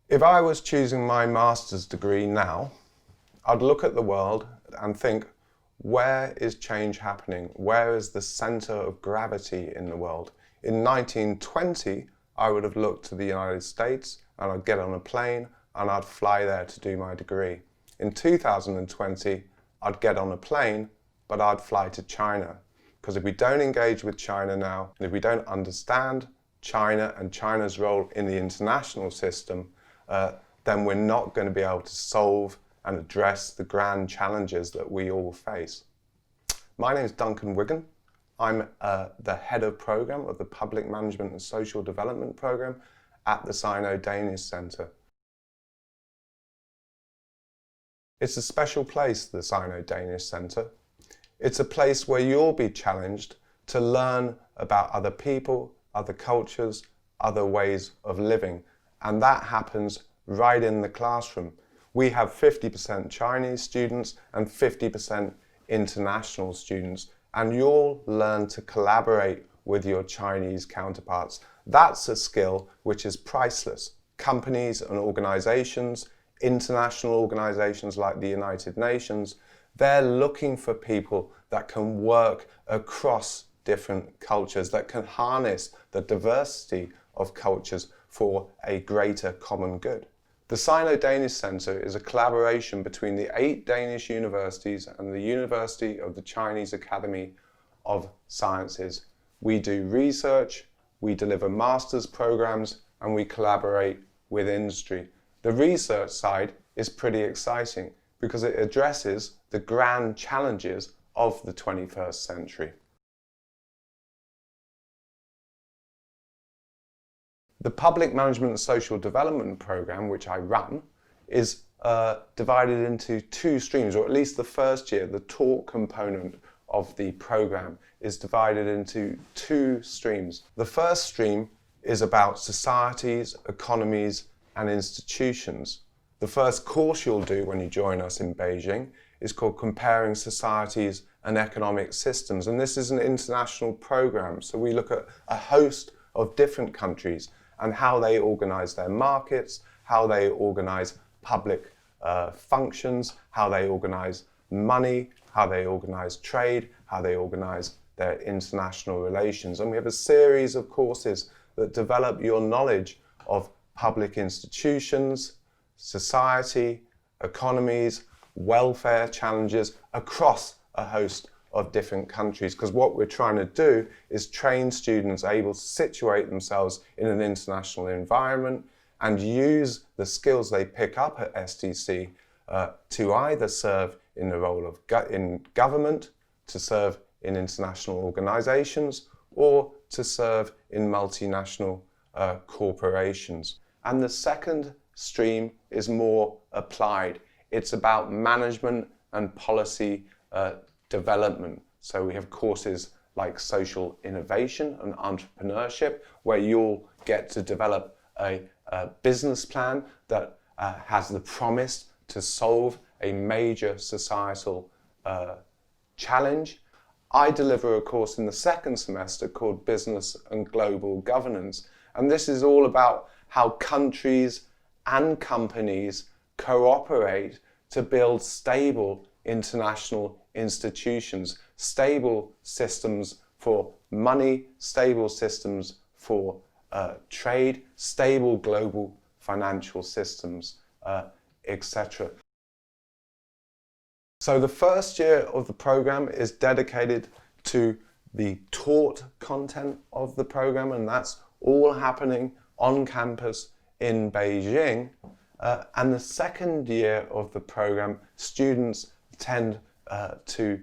If I was choosing my master's degree now, I'd look at the world and think, where is change happening? Where is the center of gravity in the world? In 1920, I would have looked to the United States and I'd get on a plane and I'd fly there to do my degree. In 2020, I'd get on a plane, but I'd fly to China. Because if we don't engage with China now, and if we don't understand China and China's role in the international system, then we're not going to be able to solve and address the grand challenges that we all face. My name is Duncan Wigan. I'm the head of program of the Public Management and Social Development program at the SinoDanish Center. It's a special place, the SinoDanish Center. It's a place where you'll be challenged to learn about other people, other cultures, other ways of living. And that happens right in the classroom. We have 50% Chinese students and 50% international students, and you'll learn to collaborate with your Chinese counterparts. That's a skill which is priceless. Companies and organizations, international organizations like the United Nations, they're looking for people that can work across different cultures, that can harness the diversity of cultures for a greater common good. The SinoDanish Center is a collaboration between the 8 Danish universities and the University of the Chinese Academy of Sciences. We do research, we deliver master's programs, and we collaborate with industry. The research side is pretty exciting because it addresses the grand challenges of the 21st century. The Public Management and Social Development program, which I run, is divided into 2 streams, or at least the first year, the talk component of the program is divided into 2 streams. The first stream is about societies, economies, and institutions. The first course you'll do when you join us in Beijing is called Comparing Societies and Economic Systems, and this is an international program, so we look at a host of different countries and how they organize their markets, how they organize public functions, how they organize money, how they organize trade, how they organize their international relations. And we have a series of courses that develop your knowledge of public institutions, society, economies, welfare challenges across a host of different countries, because what we're trying to do is train students able to situate themselves in an international environment and use the skills they pick up at SDC to either serve in the role of in government, to serve in international organizations, or to serve in multinational corporations. And the second stream is more applied. It's about management and policy development. So we have courses like social innovation and entrepreneurship, where you'll get to develop a business plan that has the promise to solve a major societal challenge. I deliver a course in the second semester called Business and Global Governance, and this is all about how countries and companies cooperate to build stable international institutions, stable systems for money, stable systems for trade, stable global financial systems, etc. So the first year of the program is dedicated to the taught content of the program, and that's all happening on campus in Beijing. And the second year of the program, students tend to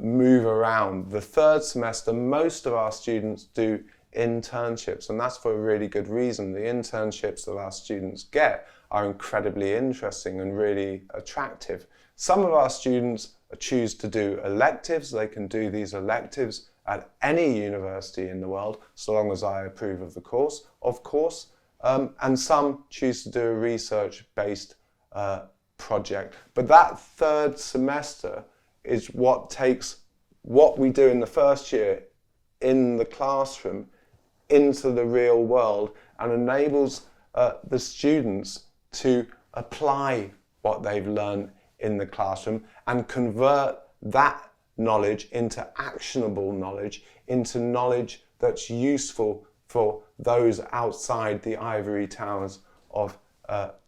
move around. The third semester, most of our students do internships, and that's for a really good reason. The internships that our students get are incredibly interesting and really attractive. Some of our students choose to do electives. They can do these electives at any university in the world, so long as I approve of the course, of course. And some choose to do a research-based project. But that third semester is what takes what we do in the first year in the classroom into the real world and enables the students to apply what they've learned in the classroom and convert that knowledge into actionable knowledge, into knowledge that's useful for those outside the ivory towers of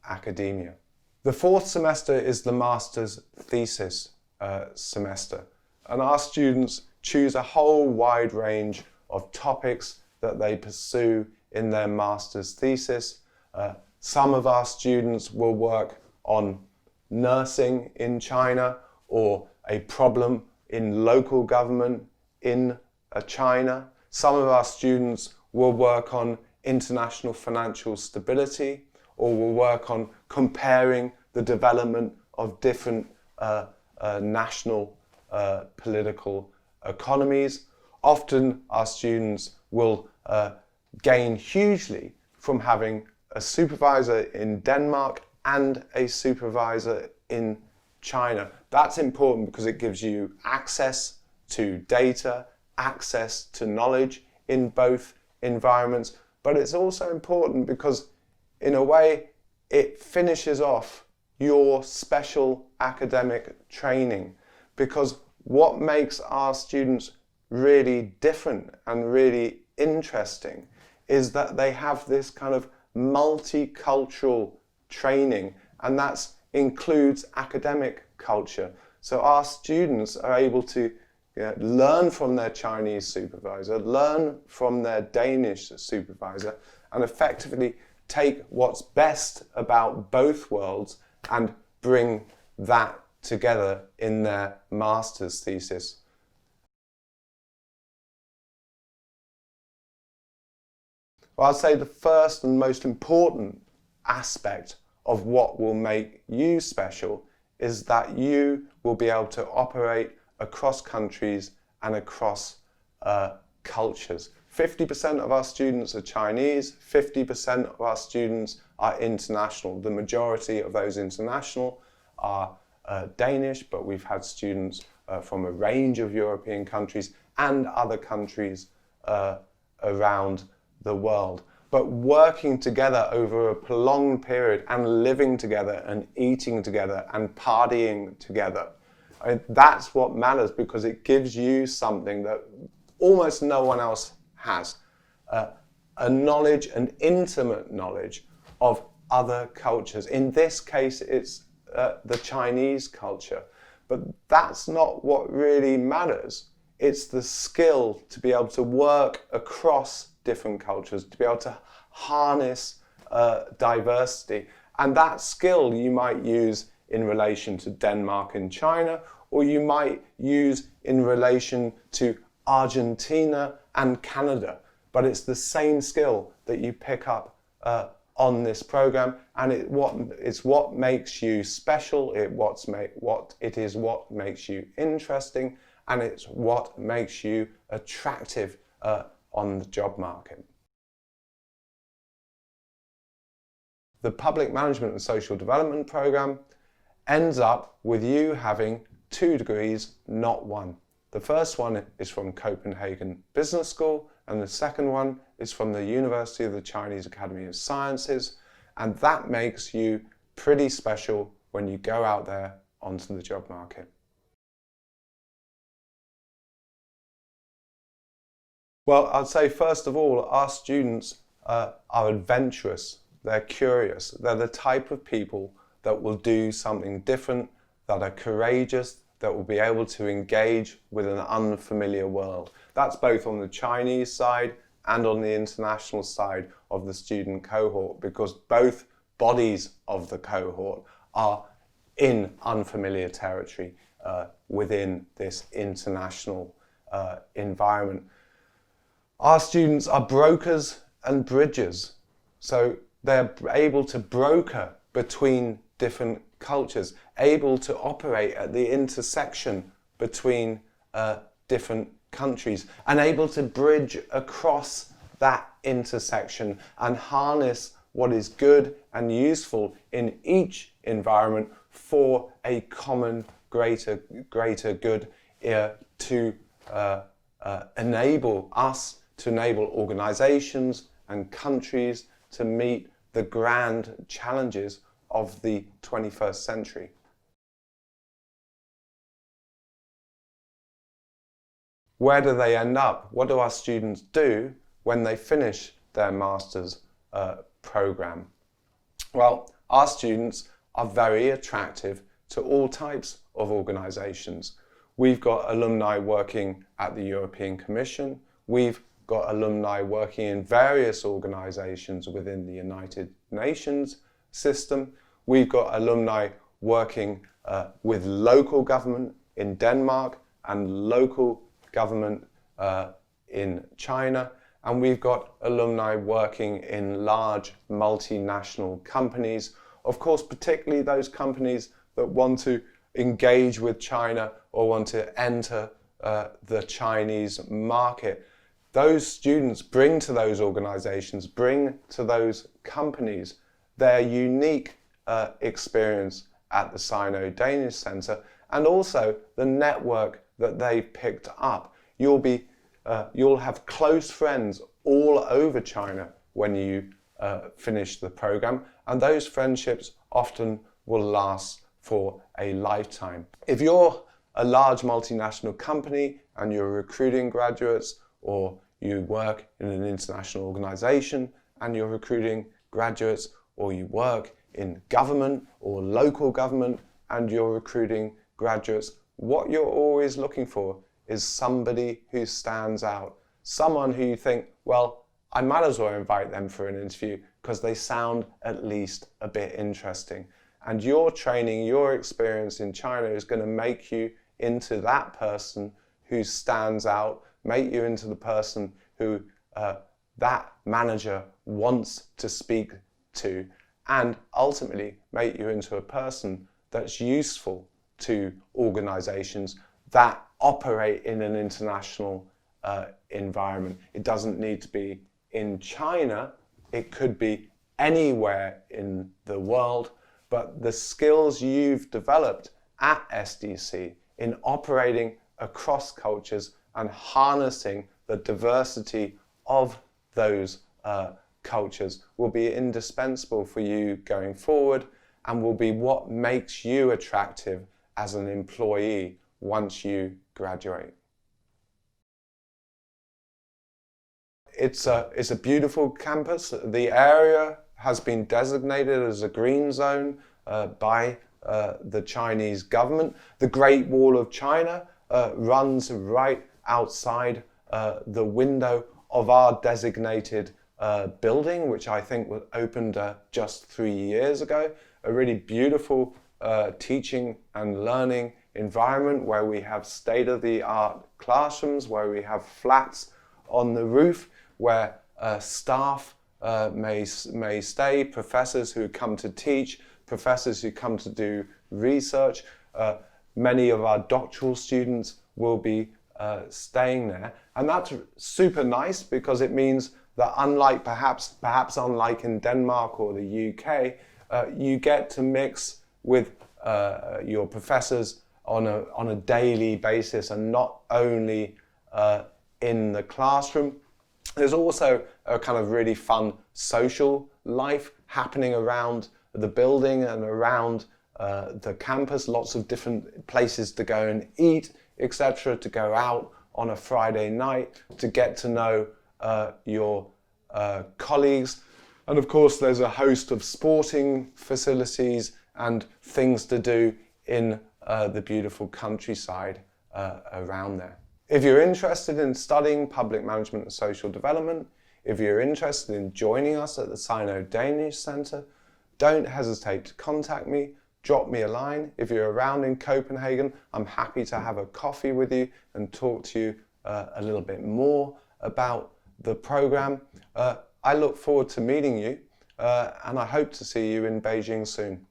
academia. The fourth semester is the master's thesis semester, and our students choose a whole wide range of topics that they pursue in their master's thesis. Some of our students will work on nursing in China, or a problem in local government in China. Some of our students will work on international financial stability, or will work on comparing the development of different national political economies. Often our students will gain hugely from having a supervisor in Denmark and a supervisor in China. That's important because it gives you access to data, access to knowledge in both environments, but it's also important because in a way it finishes off your special academic training, because what makes our students really different and really interesting is that they have this kind of multicultural training, and that includes academic culture. So our students are able to learn from their Chinese supervisor, learn from their Danish supervisor, and effectively take what's best about both worlds and bring that together in their master's thesis. Well, I'd say the first and most important aspect of what will make you special is that you will be able to operate across countries and across cultures. 50% of our students are Chinese, 50% of our students are international. The majority of those international are Danish, but we've had students from a range of European countries and other countries around the world. But working together over a prolonged period and living together and eating together and partying together, that's what matters, because it gives you something that almost no one else has. A knowledge, an intimate knowledge of other cultures. In this case, it's the Chinese culture. But that's not what really matters. It's the skill to be able to work across different cultures, to be able to harness diversity. And that skill you might use in relation to Denmark and China, or you might use in relation to Argentina and Canada. But it's the same skill that you pick up on this program, and it's what makes you special, it is what makes you interesting, and it's what makes you attractive on the job market. The Public Management and Social Development program ends up with you having 2 degrees, not 1. The first one is from Copenhagen Business School, and the second one is from the University of the Chinese Academy of Sciences, and that makes you pretty special when you go out there onto the job market. Well, I'd say first of all, our students are adventurous, they're curious, they're the type of people that will do something different, that are courageous, that will be able to engage with an unfamiliar world. That's both on the Chinese side and on the international side of the student cohort, because both bodies of the cohort are in unfamiliar territory within this international environment. Our students are brokers and bridges, so they're able to broker between different cultures, able to operate at the intersection between different countries, and able to bridge across that intersection and harness what is good and useful in each environment for a common greater good, to enable us, to enable organizations and countries to meet the grand challenges of the 21st century. Where do they end up? What do our students do when they finish their master's program? Well, our students are very attractive to all types of organizations. We've got alumni working at the European Commission. We've got alumni working in various organizations within the United Nations system. We've got alumni working with local government in Denmark and local government in China. And we've got alumni working in large multinational companies. Of course, particularly those companies that want to engage with China or want to enter the Chinese market. Those students bring to those organizations, bring to those companies their unique experience at the SinoDanish Center, and also the network that they've picked up. You'll have close friends all over China when you finish the program, and those friendships often will last for a lifetime. If you're a large multinational company and you're recruiting graduates, or you work in an international organization and you're recruiting graduates, or you work in government or local government and you're recruiting graduates, what you're always looking for is somebody who stands out, someone who you think, well, I might as well invite them for an interview because they sound at least a bit interesting. And your training, your experience in China is going to make you into that person who stands out, make you into the person who that manager wants to speak to, and ultimately make you into a person that's useful to organizations that operate in an international environment. It doesn't need to be in China, it could be anywhere in the world, but the skills you've developed at SDC in operating across cultures and harnessing the diversity of those cultures will be indispensable for you going forward, and will be what makes you attractive as an employee once you graduate. It's a beautiful campus. The area has been designated as a green zone by the Chinese government. The Great Wall of China runs right outside the window of our designated building, which I think was opened just 3 years ago. A really beautiful teaching and learning environment where we have state-of-the-art classrooms, where we have flats on the roof, where staff may stay, professors who come to teach, professors who come to do research. Many of our doctoral students will be staying there, and that's super nice because it means that unlike perhaps unlike in Denmark or the UK, you get to mix with your professors on a daily basis, and not only in the classroom. There's also a kind of really fun social life happening around the building and around the campus. Lots of different places to go and eat, etc., to go out on a Friday night, to get to know your colleagues. And of course, there's a host of sporting facilities and things to do in the beautiful countryside around there. If you're interested in studying public management and social development, if you're interested in joining us at the SinoDanish Center, don't hesitate to contact me, drop me a line. If you're around in Copenhagen, I'm happy to have a coffee with you and talk to you a little bit more about the program. I look forward to meeting you and I hope to see you in Beijing soon.